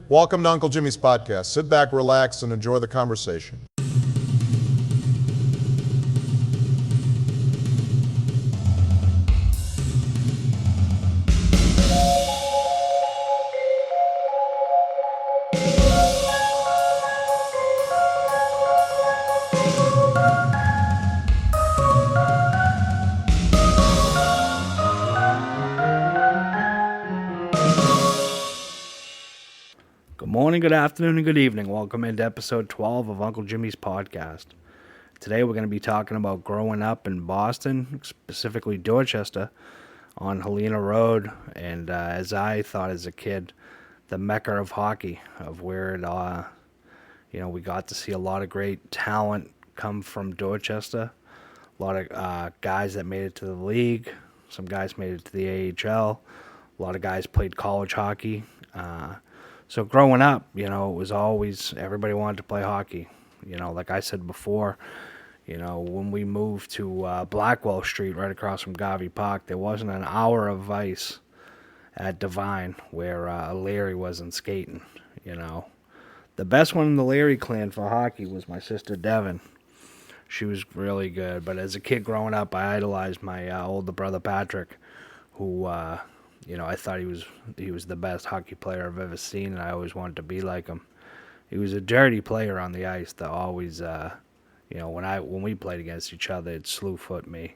Welcome to Uncle Jimmy's podcast. Sit back, relax, and enjoy the conversation. Good morning, good afternoon, and good evening. Welcome into episode 12 of Uncle Jimmy's podcast. Today we're going to be talking about growing up in Boston, specifically Dorchester, on Helena Road, and as I thought as a kid, the mecca of hockey, of where it, we got to see a lot of great talent come from Dorchester. A lot of guys that made it to the league. Some guys made it to the AHL. A lot of guys played college hockey. So growing up, it was always, everybody wanted to play hockey. Like I said before, when we moved to Blackwell Street right across from Garvey Park, there wasn't an hour of ice at Devine where Larry wasn't skating, The best one in the Larry clan for hockey was my sister Devin. She was really good, but as a kid growing up, I idolized my older brother Patrick, who... I thought he was the best hockey player I've ever seen, and I always wanted to be like him. He was a dirty player on the ice that always, when we played against each other, it'd slew foot me.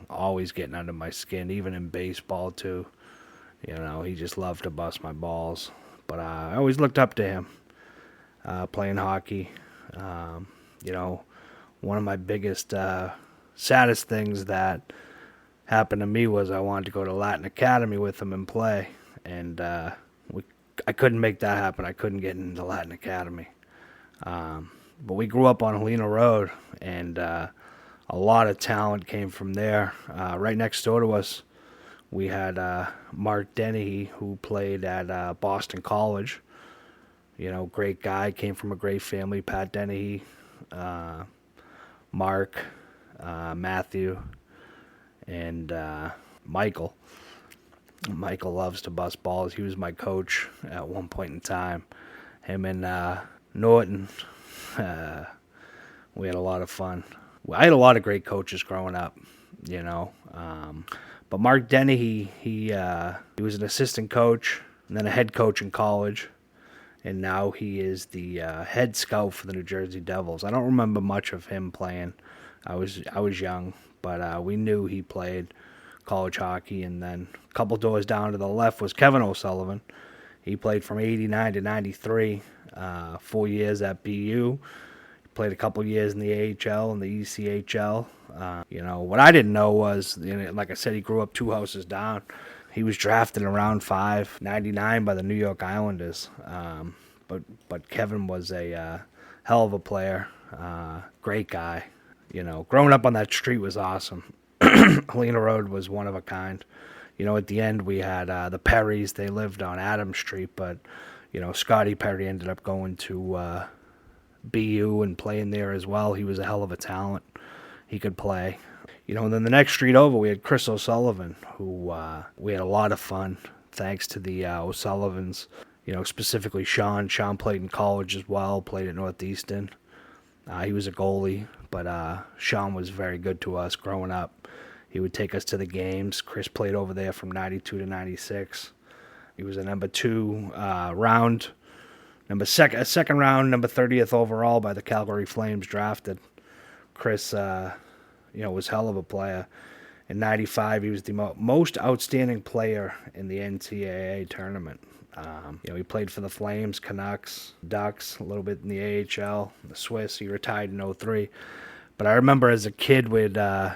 Always getting under my skin, even in baseball too. He just loved to bust my balls. But I always looked up to him, playing hockey. One of my biggest, saddest things that happened to me was I wanted to go to Latin Academy with him and play, and I couldn't make that happen. I couldn't get into Latin Academy. But we grew up on Helena Road, and a lot of talent came from there. Right next door to us, we had Mark Dennehy, who played at Boston College. Great guy, came from a great family. Pat Dennehy, Mark, Matthew, and Michael. Michael loves to bust balls. He was my coach at one point in time. Him and Norton, we had a lot of fun. I had a lot of great coaches growing up, But Mark Dennehy, he was an assistant coach and then a head coach in college, and now he is the head scout for the New Jersey Devils. I don't remember much of him playing. I was young. But we knew he played college hockey. And then a couple doors down to the left was Kevin O'Sullivan. He played from 89 to 93, 4 years at BU. He played a couple years in the AHL and the ECHL. What I didn't know was, like I said, he grew up 2 houses down. He was drafted in round 5, 99 by the New York Islanders. But Kevin was a hell of a player, great guy. Growing up on that street was awesome. Helena Road was one of a kind. At the end we had the Perrys. They lived on Adams Street, but, Scotty Perry ended up going to BU and playing there as well. He was a hell of a talent. He could play. And then the next street over we had Chris O'Sullivan, who we had a lot of fun thanks to the O'Sullivans. Specifically Shaun. Shaun played in college as well, played at Northeastern. He was a goalie, but Shaun was very good to us growing up. He would take us to the games. Chris played over there from 92 to 96. He was a number 2 round, second round, number 30th overall by the Calgary Flames drafted. Chris, was hell of a player. In 95, he was the most outstanding player in the NCAA tournament. He played for the Flames, Canucks, Ducks, a little bit in the AHL, the Swiss. He retired in 03. But I remember as a kid, we'd, go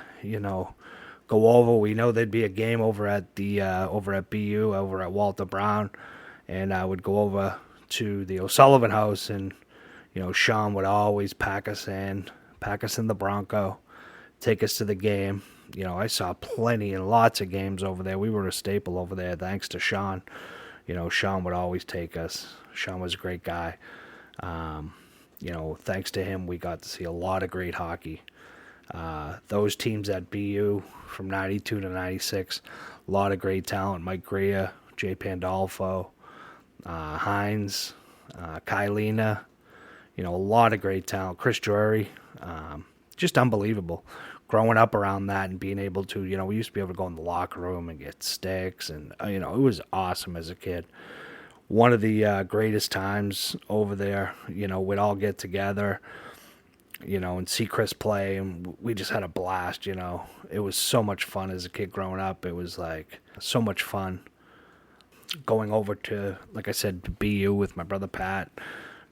over. We know there'd be a game over at BU, over at Walter Brown, and I would go over to the O'Sullivan house, and Shaun would always pack us in the Bronco, take us to the game. I saw plenty and lots of games over there. We were a staple over there thanks to Shaun. Shaun would always take us. Shaun was a great guy. Thanks to him, we got to see a lot of great hockey. Those teams at BU from 92 to 96, a lot of great talent. Mike Greer, Jay Pandolfo, Hines, Kylina, a lot of great talent. Chris Drury, just unbelievable. Growing up around that and being able to, we used to be able to go in the locker room and get sticks, and it was awesome as a kid. One of the greatest times over there, we'd all get together, and see Chris play, and we just had a blast, It was so much fun as a kid growing up. It was like so much fun going over to, like I said, to BU with my brother Pat.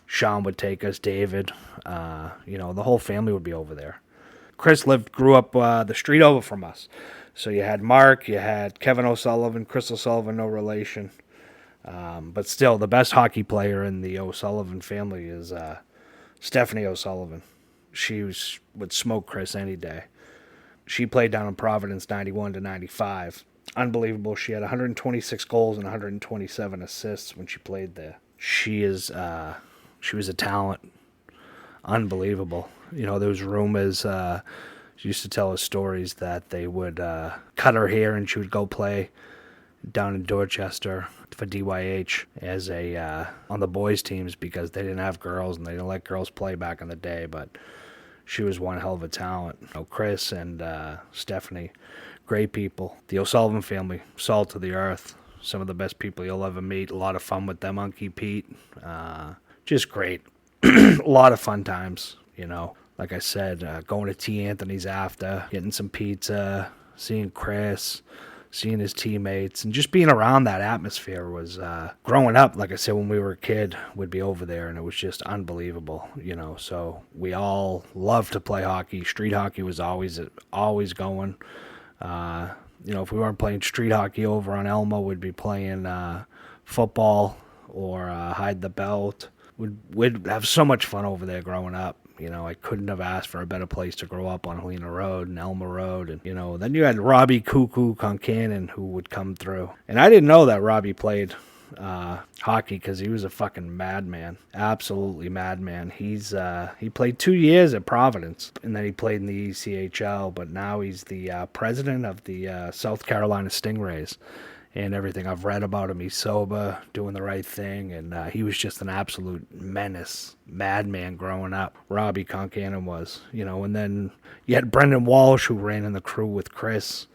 Shaun would take us, David, the whole family would be over there. Chris grew up the street over from us. So you had Mark, you had Kevin O'Sullivan, Chris O'Sullivan, no relation. But still, the best hockey player in the O'Sullivan family is Stephanie O'Sullivan. She would smoke Chris any day. She played down in Providence 91 to 95. Unbelievable. She had 126 goals and 127 assists when she played there. She was a talent. Unbelievable. There was rumors, she used to tell us stories that they would cut her hair and she would go play down in Dorchester for DYH as on the boys teams because they didn't have girls and they didn't let girls play back in the day, but she was one hell of a talent. Chris and Stephanie, great people. The O'Sullivan family, salt of the earth. Some of the best people you'll ever meet. A lot of fun with them, Unky Pete. Just great. A lot of fun times, Like I said, going to T. Anthony's after, getting some pizza, seeing Chris, seeing his teammates, and just being around that atmosphere was, growing up, like I said, when we were a kid, we'd be over there, and it was just unbelievable, So we all loved to play hockey. Street hockey was always going. If we weren't playing street hockey over on Elmo, we'd be playing football or hide the belt. We'd have so much fun over there growing up. I couldn't have asked for a better place to grow up on Helena Road and Elmer Road. And, then you had Robbie Concannon who would come through. And I didn't know that Robbie played hockey because he was a fucking madman. Absolutely madman. He played 2 years at Providence, and then he played in the ECHL, but now he's the president of the South Carolina Stingrays. And everything I've read about him, he's sober, doing the right thing, and he was just an absolute menace, madman growing up. Robbie Concannon was, and then you had Brendan Walsh, who ran in the crew with Chris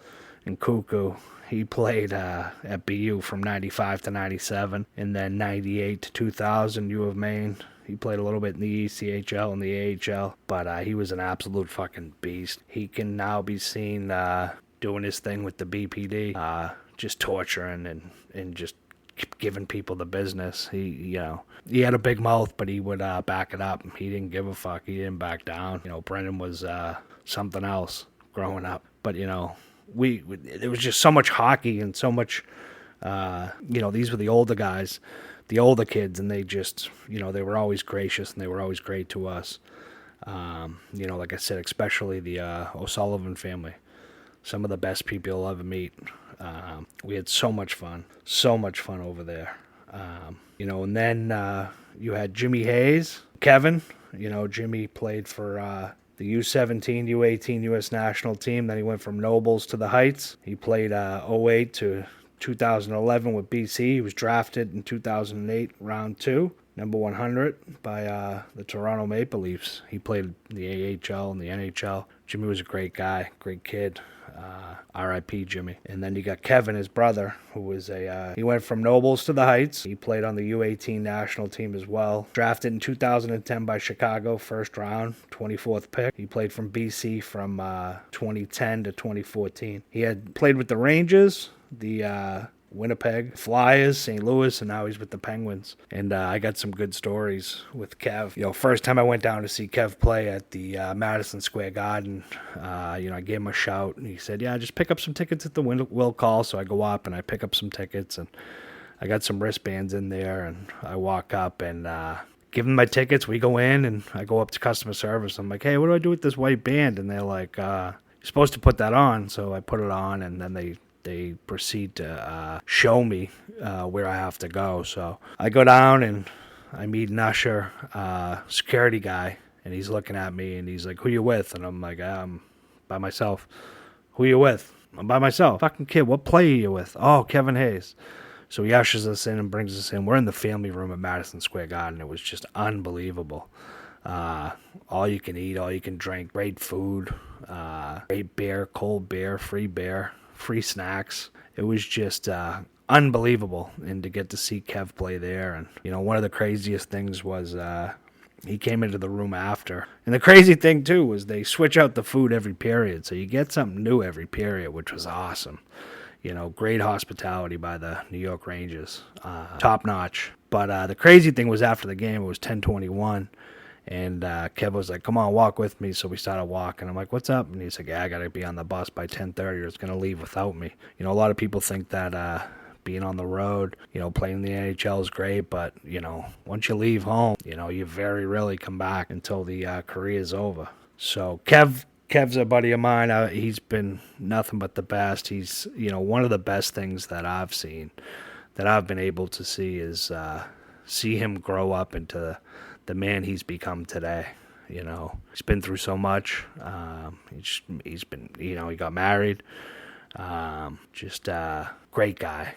and Cuckoo. He played at BU from 95 to 97, and then 98 to 2000, U of Maine. He played a little bit in the ECHL and the AHL, but he was an absolute fucking beast. He can now be seen doing his thing with the BPD, just torturing and just giving people the business. He had a big mouth, but he would back it up. He didn't give a fuck. He didn't back down. Brendan was something else growing up. But there was just so much hockey and so much. These were the older guys, the older kids, and they just they were always gracious and they were always great to us. Like I said, especially the O'Sullivan family. Some of the best people you'll ever meet. We had so much fun over there. And then you had Jimmy Hayes, Kevin. Jimmy played for the U17, U18 U.S. national team. Then he went from Nobles to the Heights. He played 08 to 2011 with BC. He was drafted in 2008, round 2, number 100 by the Toronto Maple Leafs. He played in the AHL and the NHL. Jimmy was a great guy, great kid. R.I.P. Jimmy. And then you got Kevin, his brother, who was he went from Nobles to the Heights. He played on the U18 national team as well. Drafted in 2010 by Chicago, first round, 24th pick. He played from BC from 2010 to 2014. He had played with the Rangers, the Winnipeg Flyers, St. Louis, and now he's with the Penguins. And I got some good stories with Kev. First time I went down to see Kev play at the Madison Square Garden, I gave him a shout, and he said, yeah, just pick up some tickets at the will call. So I go up and I pick up some tickets, and I got some wristbands in there, and I walk up and give them my tickets. We go in, and I go up to customer service. I'm like, hey, what do I do with this white band? And they're like, you're supposed to put that on. So I put it on, and then they proceed to show me where I have to go. So I go down and I meet an usher, security guy, and he's looking at me and he's like, who you with? And I'm like, I'm by myself. Who you with? I'm by myself. Fucking kid, what player are you with? Oh, Kevin Hayes. So he ushers us in and brings us in. We're in the family room at Madison Square Garden. It was just unbelievable. All you can eat, all you can drink, great food, great beer, cold beer, free snacks. It was just unbelievable. And to get to see Kev play there. And, one of the craziest things was he came into the room after. And the crazy thing, too, was they switch out the food every period. So you get something new every period, which was awesome. Great hospitality by the New York Rangers. Top notch. But the crazy thing was after the game, it was 10:21. And Kev was like, come on, walk with me. So we started walking. I'm like, what's up? And he's like, yeah, I got to be on the bus by 10:30 or it's going to leave without me. A lot of people think that being on the road, playing in the NHL is great. But, once you leave home, you very rarely come back until the career is over. So Kev's a buddy of mine. He's been nothing but the best. He's, one of the best things that I've seen, that I've been able to see is see him grow up into the man he's become today. He's been through so much. He's been, he got married. Just great guy.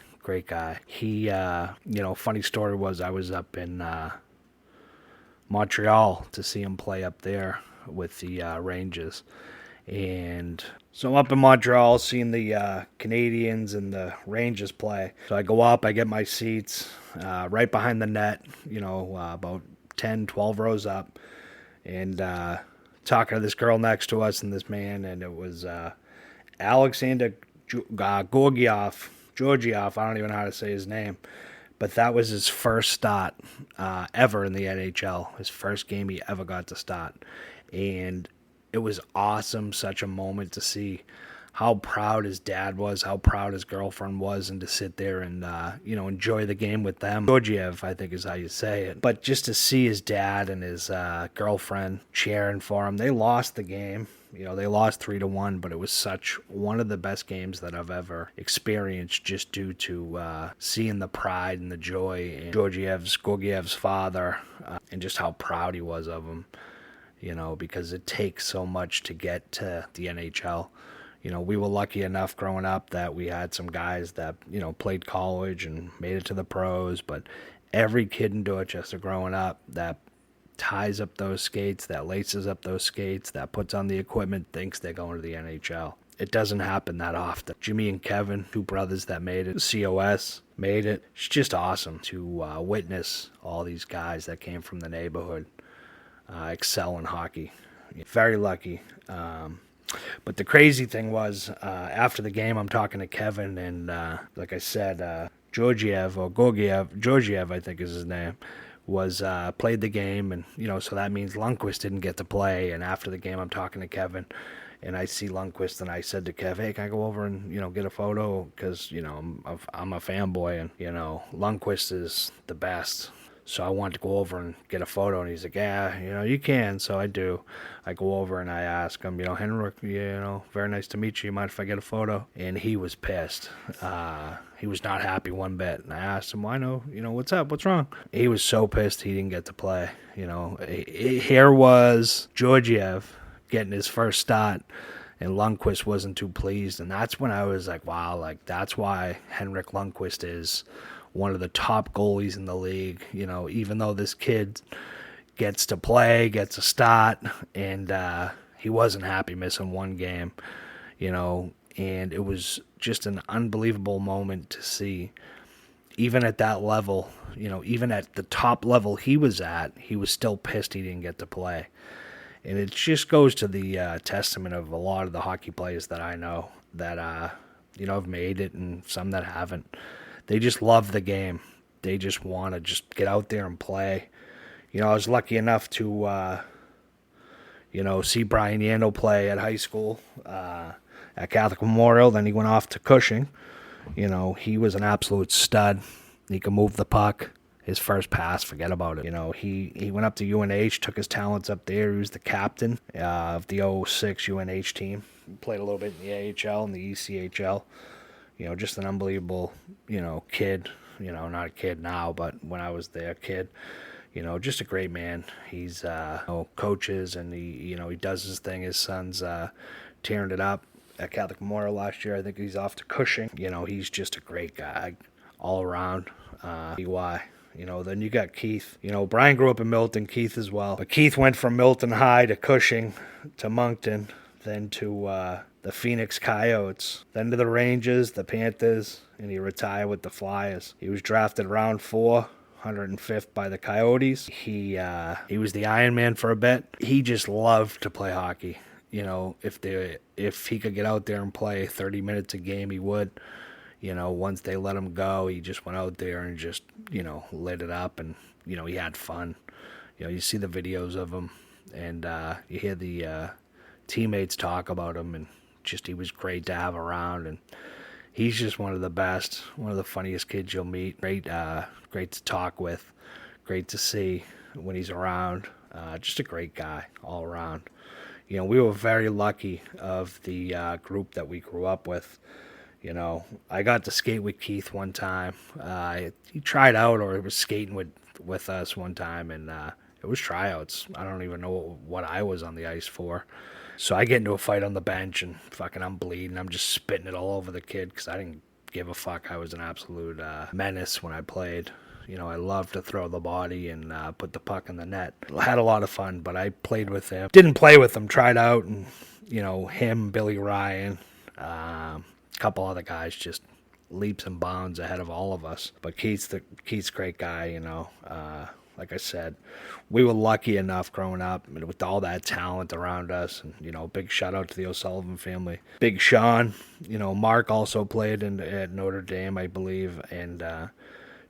He, funny story was I was up in Montreal to see him play up there with the Rangers. And so I'm up in Montreal seeing the Canadiens and the Rangers play. So I go up, I get my seats right behind the net, about 10, 12 rows up, and talking to this girl next to us and this man, and it was Alexander Georgiev. I don't even know how to say his name. But that was his first start ever in the NHL, his first game he ever got to start. And it was awesome, such a moment to see how proud his dad was, how proud his girlfriend was, and to sit there and, enjoy the game with them. Georgiev, I think is how you say it. But just to see his dad and his girlfriend cheering for him. They lost the game. They lost 3-1, but it was such one of the best games that I've ever experienced just due to seeing the pride and the joy in Georgiev's father and just how proud he was of him, because it takes so much to get to the NHL. We were lucky enough growing up that we had some guys that, played college and made it to the pros, but every kid in Dorchester growing up that ties up those skates, that laces up those skates, that puts on the equipment, thinks they're going to the NHL. It doesn't happen that often. Jimmy and Kevin, two brothers that made it, COS made it. It's just awesome to witness all these guys that came from the neighborhood excel in hockey. Very lucky. But the crazy thing was, after the game, I'm talking to Kevin, and like I said, Georgiev, I think is his name, was played the game, and so that means Lundqvist didn't get to play. And after the game, I'm talking to Kevin, and I see Lundqvist, and I said to Kev, "Hey, can I go over and get a photo? Because I'm a fanboy, and Lundqvist is the best." So I wanted to go over and get a photo, and he's like, "Yeah, you can." So I do. I go over and I ask him, "Henrik, very nice to meet you. You mind if I get a photo?" And he was pissed. He was not happy one bit. And I asked him, "Why no? What's up? What's wrong?" He was so pissed he didn't get to play. Here was Georgiev getting his first start, and Lundqvist wasn't too pleased. And that's when I was like, wow, that's why Henrik Lundqvist is one of the top goalies in the league. Even though this kid gets to play, gets a start, and he wasn't happy missing one game, and it was just an unbelievable moment to see. Even at that level, even at the top level he was at, he was still pissed he didn't get to play. And it just goes to the testament of a lot of the hockey players that I know that, have made it, and some that haven't. They just love the game. They just want to just get out there and play. I was lucky enough to, see Brian Yandle play at high school at Catholic Memorial. Then he went off to Cushing. He was an absolute stud. He could move the puck. His first pass, forget about it. He went up to UNH, took his talents up there. He was the captain of the '06 UNH team. He played a little bit in the AHL and the ECHL. Just an unbelievable, kid. Not a kid now, but when I was there, kid. Just a great man. He's coaches, and he does his thing. His son's tearing it up at Catholic Memorial last year. I think he's off to Cushing. He's just a great guy. all around. Why? Then you got Keith. Brian grew up in Milton, Keith as well. But Keith went from Milton High to Cushing to Moncton, then to the Phoenix Coyotes, then to the Rangers, the Panthers, and he retired with the Flyers. He was drafted round 4, 105th by the Coyotes. He was the Ironman for a bit. He just loved to play hockey. If he could get out there and play 30 minutes a game, he would. Once they let him go, he just went out there and just, lit it up, and, he had fun. You see the videos of him, and you hear the teammates talk about him, and just he was great to have around, and he's just one of the best, one of the funniest kids you'll meet. Great to talk with, great to see when he's around. Just a great guy all around. We were very lucky of the group that we grew up with. I got to skate with Keith one time. He tried out or was skating with us one time, and it was tryouts. I don't even know what I was on the ice for. So I get into a fight on the bench, and fucking I'm bleeding. I'm just spitting it all over the kid because I didn't give a fuck. I was an absolute menace when I played. I loved to throw the body and put the puck in the net. I had a lot of fun, but I played with him. Didn't play with him, tried out, and, him, Billy Ryan, couple other guys just leaps and bounds ahead of all of us. But Keith's a great guy, like I said, we were lucky enough growing up with all that talent around us. And, big shout out to the O'Sullivan family. Big Shaun, Mark also played at Notre Dame, I believe. And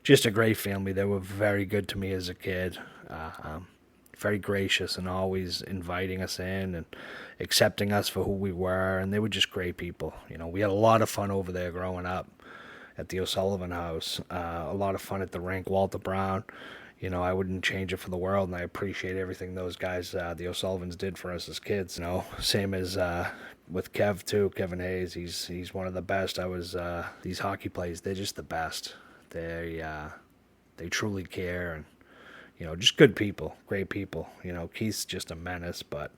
just a great family. They were very good to me as a kid. Very gracious and always inviting us in and accepting us for who we were, and they were just great people. We had a lot of fun over there growing up at the O'Sullivan house. A lot of fun at the Rink, Walter Brown. I wouldn't change it for the world, and I appreciate everything those guys, the O'Sullivans, did for us as kids. Same as with Kev too, Kevin Hayes. He's one of the best. These hockey players, they're just the best. They truly care, and just good people, great people. Keith's just a menace, but,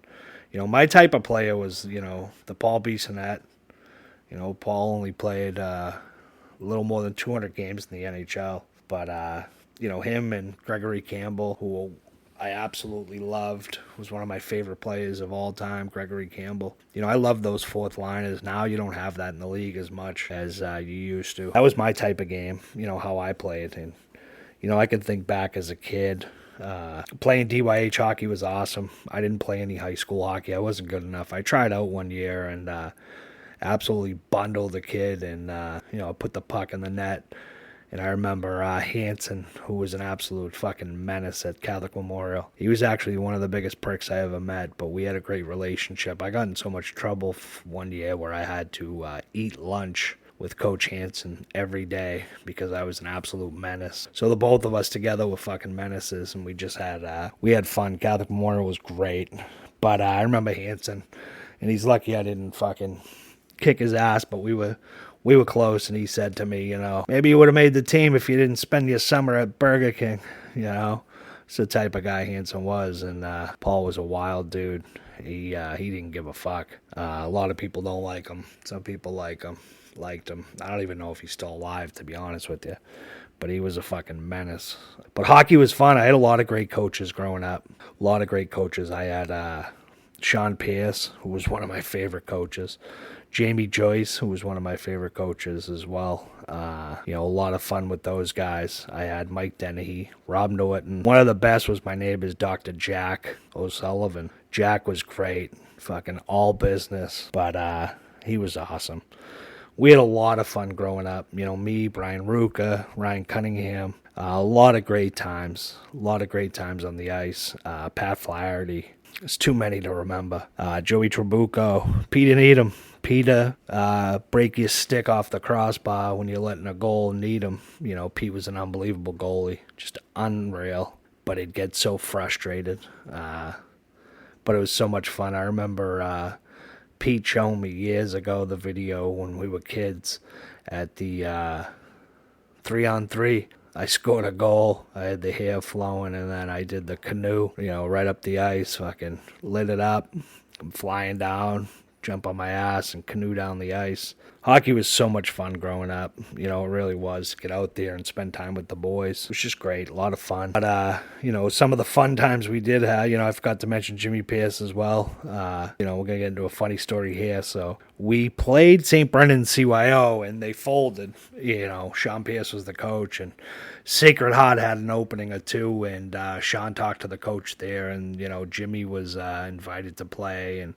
my type of player was, the Paul Bissonnette. Paul only played a little more than 200 games in the NHL, but, him and Gregory Campbell, who I absolutely loved, was one of my favorite players of all time, Gregory Campbell. I love those fourth liners. Now you don't have that in the league as much as you used to. That was my type of game, how I played, and I can think back as a kid. Playing DYH hockey was awesome. I didn't play any high school hockey. I wasn't good enough. I tried out one year and absolutely bundled a kid and, put the puck in the net. And I remember Hanson, who was an absolute fucking menace at Catholic Memorial. He was actually one of the biggest pricks I ever met, but we had a great relationship. I got in so much trouble one year where I had to eat lunch with Coach Hanson every day because I was an absolute menace. So the both of us together were fucking menaces, and we just had we had fun. Catholic Memorial was great, but I remember Hanson, and he's lucky I didn't fucking kick his ass, but we were close, and he said to me, maybe you would have made the team if you didn't spend your summer at Burger King. It's the type of guy Hanson was, and Paul was a wild dude. He didn't give a fuck. A lot of people don't like him. Some people liked him. I don't even know if he's still alive, to be honest with you. But he was a fucking menace. But hockey was fun. I had a lot of great coaches growing up. A lot of great coaches. I had Sean Pierce, who was one of my favorite coaches. Jamie Joyce, who was one of my favorite coaches as well. A lot of fun with those guys. I had Mike Dennehy, Rob Norton. One of the best was my neighbor's Dr. Jack O'Sullivan. Jack was great. Fucking all business. But he was awesome. We had a lot of fun growing up. Me, Brian Ruka, Ryan Cunningham. A lot of great times. A lot of great times on the ice. Pat Flaherty. There's too many to remember. Joey Trabucco. Peter Needham. Peter, break your stick off the crossbar when you're letting a goal and need him. Pete was an unbelievable goalie. Just unreal. But he'd get so frustrated. But it was so much fun. I remember Pete showed me years ago the video when we were kids at the 3-on-3. I scored a goal. I had the hair flowing, and then I did the canoe, right up the ice. Fucking lit it up. I'm flying down, jump on my ass and canoe down the ice. Hockey was so much fun growing up. It really was. Get out there and spend time with the boys. It was just great. A lot of fun. But, some of the fun times we did have, I forgot to mention Jimmy Pierce as well. We're going to get into a funny story here. So we played St. Brendan CYO and they folded. Shaun Pierce was the coach and Sacred Heart had an opening or two, and Shaun talked to the coach there, and, Jimmy was invited to play, and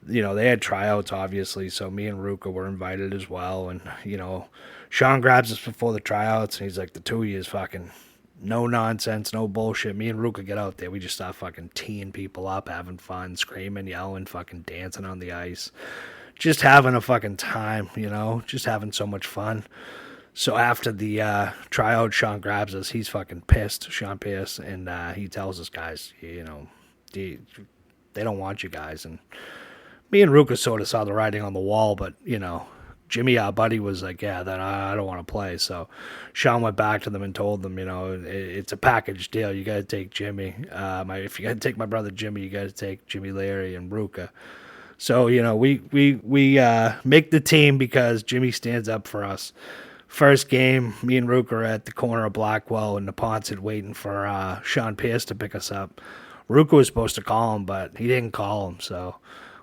they had tryouts, obviously, so me and Ruka were invited as well. And, Shaun grabs us before the tryouts, and he's like, the two of you is fucking no nonsense, no bullshit. Me and Ruka get out there. We just start fucking teeing people up, having fun, screaming, yelling, fucking dancing on the ice. Just having a fucking time, just having so much fun. So after the tryout, Shaun grabs us. He's fucking pissed, Shaun Pierce, and he tells us, guys, they don't want you guys. And me and Ruka sort of saw the writing on the wall, but, Jimmy, our buddy, was like, yeah, then I don't want to play. So Shaun went back to them and told them, it's a package deal. You got to take Jimmy. If you got to take my brother Jimmy, you got to take Jimmy, Larry, and Ruka. So, we make the team because Jimmy stands up for us. First game, me and Ruka are at the corner of Blackwell and Neponset waiting for Shaun Pierce to pick us up. Ruka was supposed to call him, but he didn't call him, so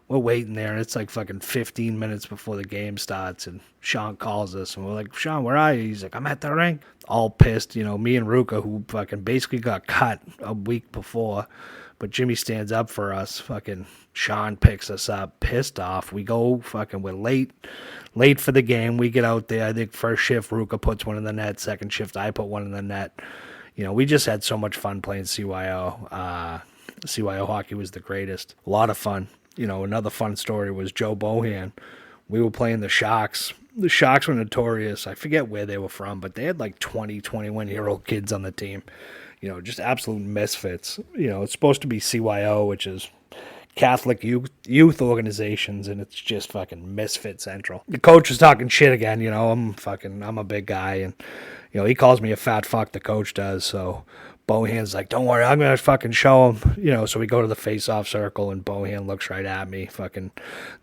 we're waiting there, and it's like fucking 15 minutes before the game starts, and Shaun calls us, and we're like, Shaun, where are you? He's like, I'm at the rink. All pissed, me and Ruka, who fucking basically got cut a week before, but Jimmy stands up for us. Fucking Shaun picks us up, pissed off. We go fucking, we're late for the game. We get out there. I think first shift, Ruka puts one in the net. Second shift, I put one in the net. We just had so much fun playing CYO. CYO hockey was the greatest. A lot of fun. Another fun story was Joe Bohan. We were playing the Sharks. The Sharks were notorious. I forget where they were from, but they had like 20, 21-year-old kids on the team. Just absolute misfits. It's supposed to be CYO, which is Catholic youth organizations, and it's just fucking misfit central. The coach was talking shit again. I'm a big guy, and he calls me a fat fuck. The coach does. So Bohan's like, don't worry, I'm gonna fucking show him. So we go to the face-off circle, and Bohan looks right at me. Fucking,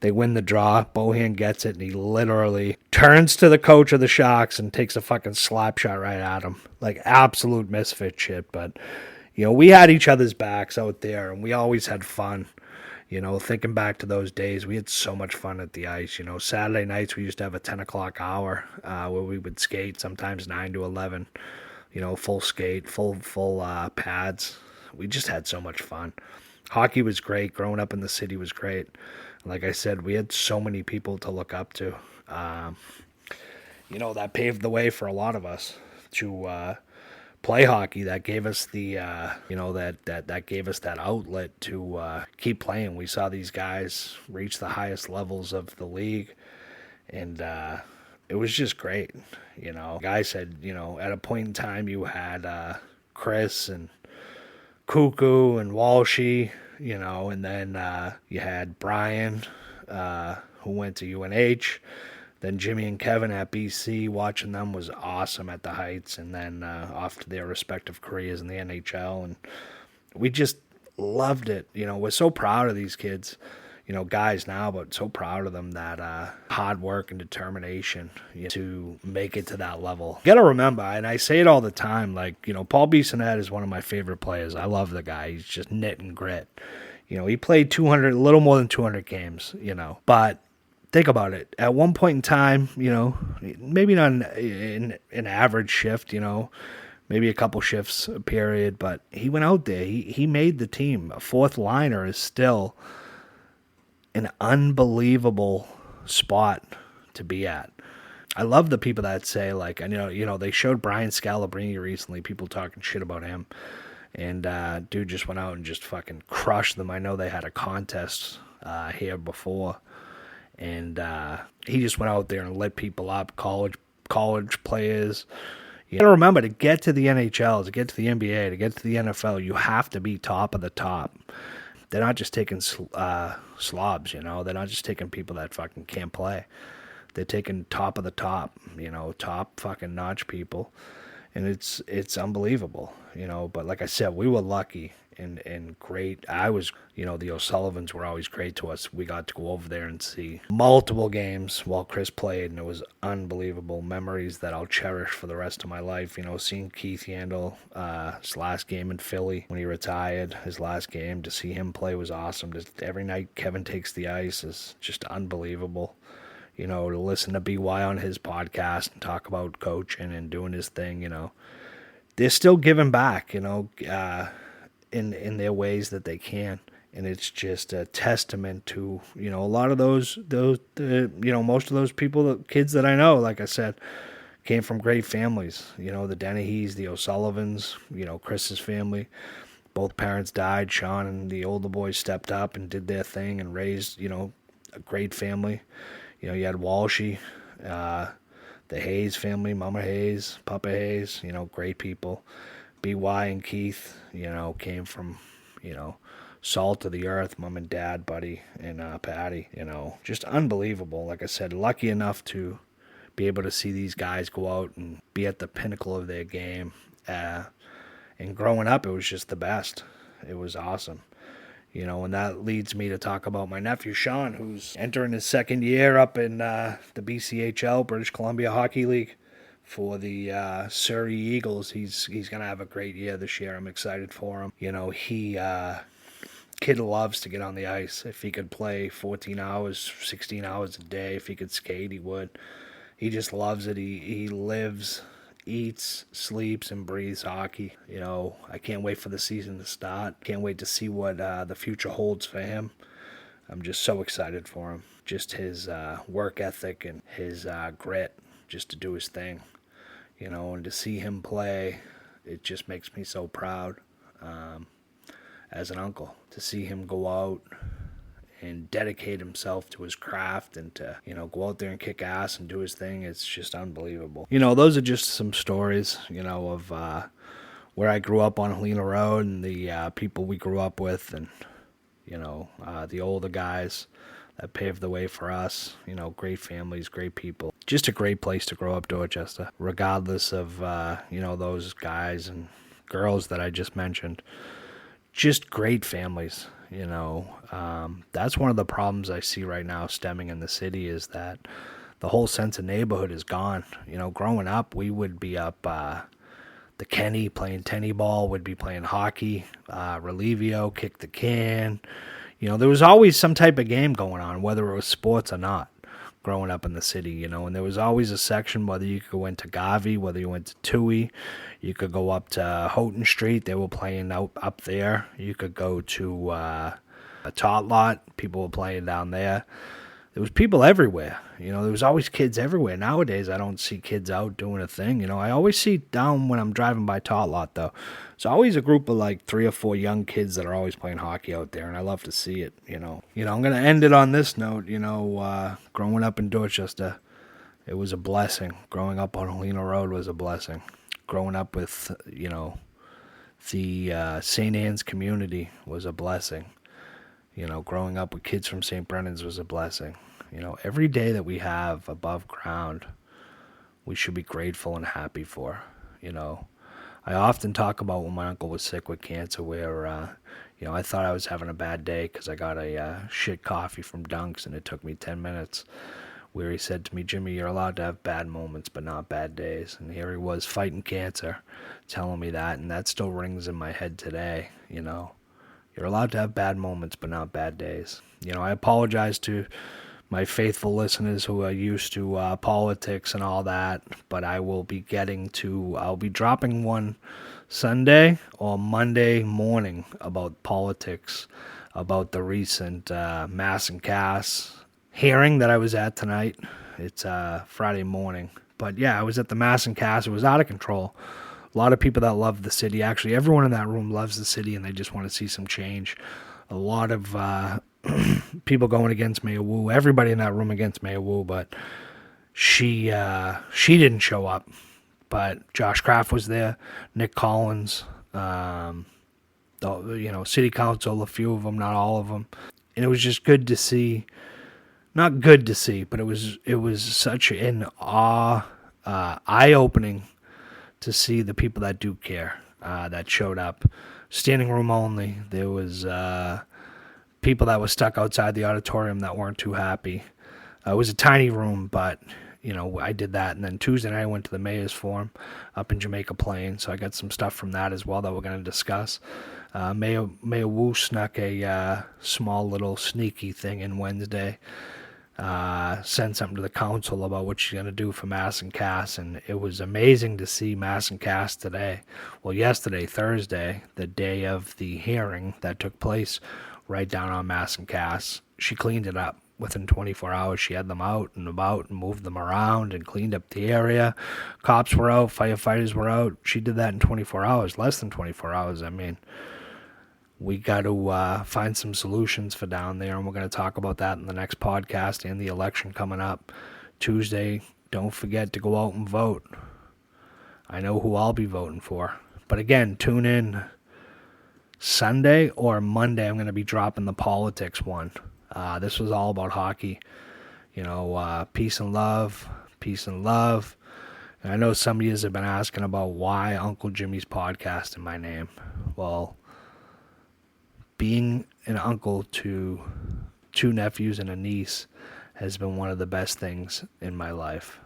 they win the draw. Bohan gets it, and he literally turns to the coach of the Sharks and takes a fucking slap shot right at him. Like absolute misfit shit. But we had each other's backs out there, and we always had fun. Thinking back to those days, we had so much fun at the ice. Saturday nights we used to have a 10 o'clock hour where we would skate, sometimes 9 to 11. Full skate, full pads. We just had so much fun. Hockey was great. Growing up in the city was great. Like I said, we had so many people to look up to. That paved the way for a lot of us to play hockey. That gave us the that gave us that outlet to keep playing. We saw these guys reach the highest levels of the league, and it was just great. Guys said, at a point in time you had Chris and Cuckoo and Walshy, and then you had Brian, who went to UNH. Then Jimmy and Kevin at BC, watching them was awesome at the Heights, and then off to their respective careers in the NHL. And we just loved it. We're so proud of these kids, guys now, but so proud of them, that hard work and determination to make it to that level. You got to remember, and I say it all the time, Paul Bissonnette is one of my favorite players. I love the guy. He's just knit and grit. He played a little more than 200 games, but think about it. At one point in time, maybe not in an average shift, maybe a couple shifts a period, but he went out there. He made the team. A fourth liner is still an unbelievable spot to be at. I love the people that say, they showed Brian Scalabrine recently, people talking shit about him. And dude just went out and just fucking crushed them. I know they had a contest here before. And he just went out there and lit people up, college players. You got to remember, to get to the NHL, to get to the NBA, to get to the NFL, you have to be top of the top. They're not just taking slobs, They're not just taking people that fucking can't play. They're taking top of the top, top fucking notch people. and it's unbelievable, But like I said, we were lucky and great. The O'Sullivans were always great to us. We got to go over there and see multiple games while Chris played, and it was unbelievable memories that I'll cherish for the rest of my life. Seeing Keith Yandle, his last game in Philly when he retired, his last game, to see him play was awesome. Just every night Kevin takes the ice is just unbelievable. To listen to BY on his podcast and talk about coaching and doing his thing, they're still giving back, in their ways that they can. And it's just a testament to, a lot of most of those people, the kids that I know, like I said, came from great families. The Dennehys, the O'Sullivans, Chris's family. Both parents died. Shaun and the older boys stepped up and did their thing and raised, a great family. You had Walshy, the Hayes family, Mama Hayes, Papa Hayes, great people. BY and Keith, came from, salt of the earth, Mom and Dad, Buddy, and Patty, just unbelievable. Like I said, lucky enough to be able to see these guys go out and be at the pinnacle of their game. And growing up, it was just the best. It was awesome. And that leads me to talk about my nephew, Shaun, who's entering his second year up in the BCHL, British Columbia Hockey League, for the Surrey Eagles. He's going to have a great year this year. I'm excited for him. Kid loves to get on the ice. If he could play 14 hours, 16 hours a day, if he could skate, he would. He just loves it. He lives, eats, sleeps, and breathes hockey. I can't wait for the season to start. Can't wait to see what the future holds for him. I'm just so excited for him. Just his work ethic and his grit just to do his thing. And to see him play, it just makes me so proud as an uncle. To see him go out and dedicate himself to his craft and to, go out there and kick ass and do his thing, it's just unbelievable. Those are just some stories, of where I grew up on Helena Road and the people we grew up with and, the older guys that paved the way for us. Great families, great people. Just a great place to grow up, Dorchester, regardless of, those guys and girls that I just mentioned. Just great families, That's one of the problems I see right now stemming in the city is that the whole sense of neighborhood is gone. Growing up, we would be up the Kenny playing tenny ball, would be playing hockey, Relivio, kick the can. There was always some type of game going on, whether it was sports or not, growing up in the city, and there was always a section, whether you could go into Garvey, whether you went to Toohey, you could go up to Houghton Street, they were playing out up there. You could go to a tot lot, people were playing down there. There was people everywhere, there was always kids everywhere. Nowadays, I don't see kids out doing a thing, I always see down when I'm driving by tot lot, though. It's always a group of like 3 or 4 young kids that are always playing hockey out there, and I love to see it, I'm going to end it on this note, growing up in Dorchester, it was a blessing. Growing up on Helena Road was a blessing. Growing up with, the St. Anne's community was a blessing. Growing up with kids from St. Brennan's was a blessing. Every day that we have above ground, we should be grateful and happy for, I often talk about when my uncle was sick with cancer where, I thought I was having a bad day because I got a shit coffee from Dunk's and it took me 10 minutes, where he said to me, Jimmy, you're allowed to have bad moments but not bad days. And here he was fighting cancer, telling me that, and that still rings in my head today, You're allowed to have bad moments but not bad days. I apologize to my faithful listeners who are used to politics and all that, but I'll be dropping one Sunday or Monday morning about politics, about the recent Mass and Cass hearing that I was at tonight. It's Friday morning. But yeah, I was at the Mass and Cass. It was out of control. A lot of people that love the city. Actually, everyone in that room loves the city, and they just want to see some change. A lot of people going against Mayor Wu. Everybody in that room against Mayor Wu, but she didn't show up. But Josh Kraft was there, Nick Collins, city council, a few of them, not all of them, and it was just good to see. Not good to see, but it was such an eye-opening to see the people that do care, that showed up. Standing room only. There was people that were stuck outside the auditorium that weren't too happy. It was a tiny room, but I did that. And then Tuesday night I went to the Mayor's Forum up in Jamaica Plain, so I got some stuff from that as well that we're going to discuss. Mayor Wu snuck a small little sneaky thing in Wednesday. Sent something to the council about what she's going to do for Mass and Cass, and it was amazing to see Mass and Cass today. Well, yesterday, Thursday, the day of the hearing that took place right down on Mass and Cass, she cleaned it up. Within 24 hours, she had them out and about and moved them around and cleaned up the area. Cops were out, firefighters were out. She did that in 24 hours, less than 24 hours. I mean, we got to find some solutions for down there, and we're going to talk about that in the next podcast and the election coming up Tuesday. Don't forget to go out and vote. I know who I'll be voting for. But again, tune in Sunday or Monday. I'm going to be dropping the politics one. This was all about hockey. Peace and love, peace and love. And I know some of you have been asking about why Uncle Jimmy's podcast in my name. Well, being an uncle to 2 nephews and a niece has been one of the best things in my life.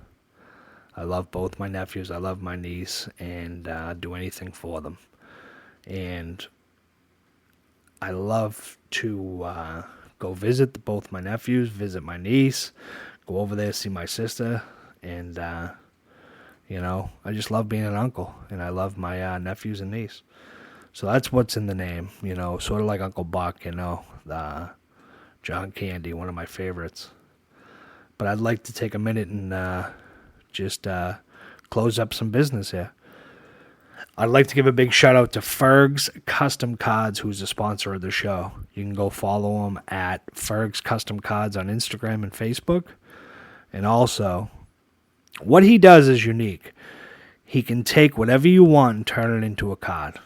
I love both my nephews. I love my niece, and do anything for them. And I love to go visit both my nephews, visit my niece, go over there, see my sister, and, I just love being an uncle, and I love my nephews and niece. So that's what's in the name, sort of like Uncle Buck, John Candy, one of my favorites. But I'd like to take a minute and just close up some business here. I'd like to give a big shout out to Ferg's Custom Cards, who's a sponsor of the show. You can go follow him at Ferg's Custom Cards on Instagram and Facebook. And also, what he does is unique. He can take whatever you want and turn it into a card.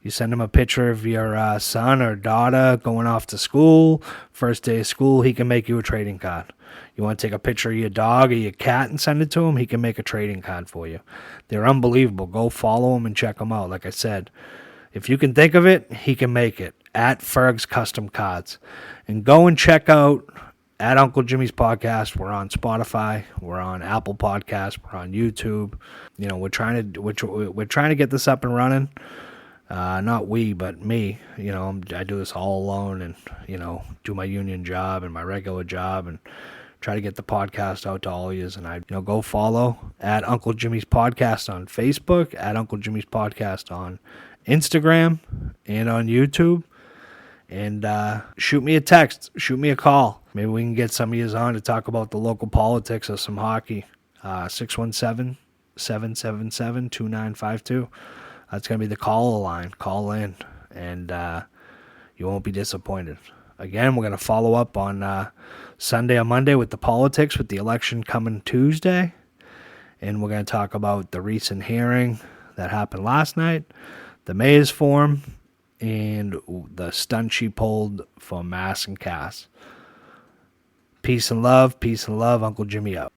You send him a picture of your son or daughter going off to school, first day of school, he can make you a trading card. You want to take a picture of your dog or your cat and send it to him, he can make a trading card for you. They're unbelievable. Go follow him and check them out. Like I said, if you can think of it, he can make it. At Ferg's Custom Cards. And go and check out at Uncle Jimmy's Podcast. We're on Spotify. We're on Apple Podcasts. We're on YouTube. We're trying to get this up and running. Not we, but me. I do this all alone and, do my union job and my regular job and try to get the podcast out to all of you. And go follow at Uncle Jimmy's Podcast on Facebook, at Uncle Jimmy's Podcast on Instagram and on YouTube. And shoot me a text, shoot me a call. Maybe we can get some of you on to talk about the local politics or some hockey. 617-777-2952. That's going to be the call line. Call in, and you won't be disappointed. Again, we're going to follow up on Sunday or Monday with the politics, with the election coming Tuesday. And we're going to talk about the recent hearing that happened last night, the Mayor's Forum, and the stunt she pulled for Mass and Cass. Peace and love, Uncle Jimmy out.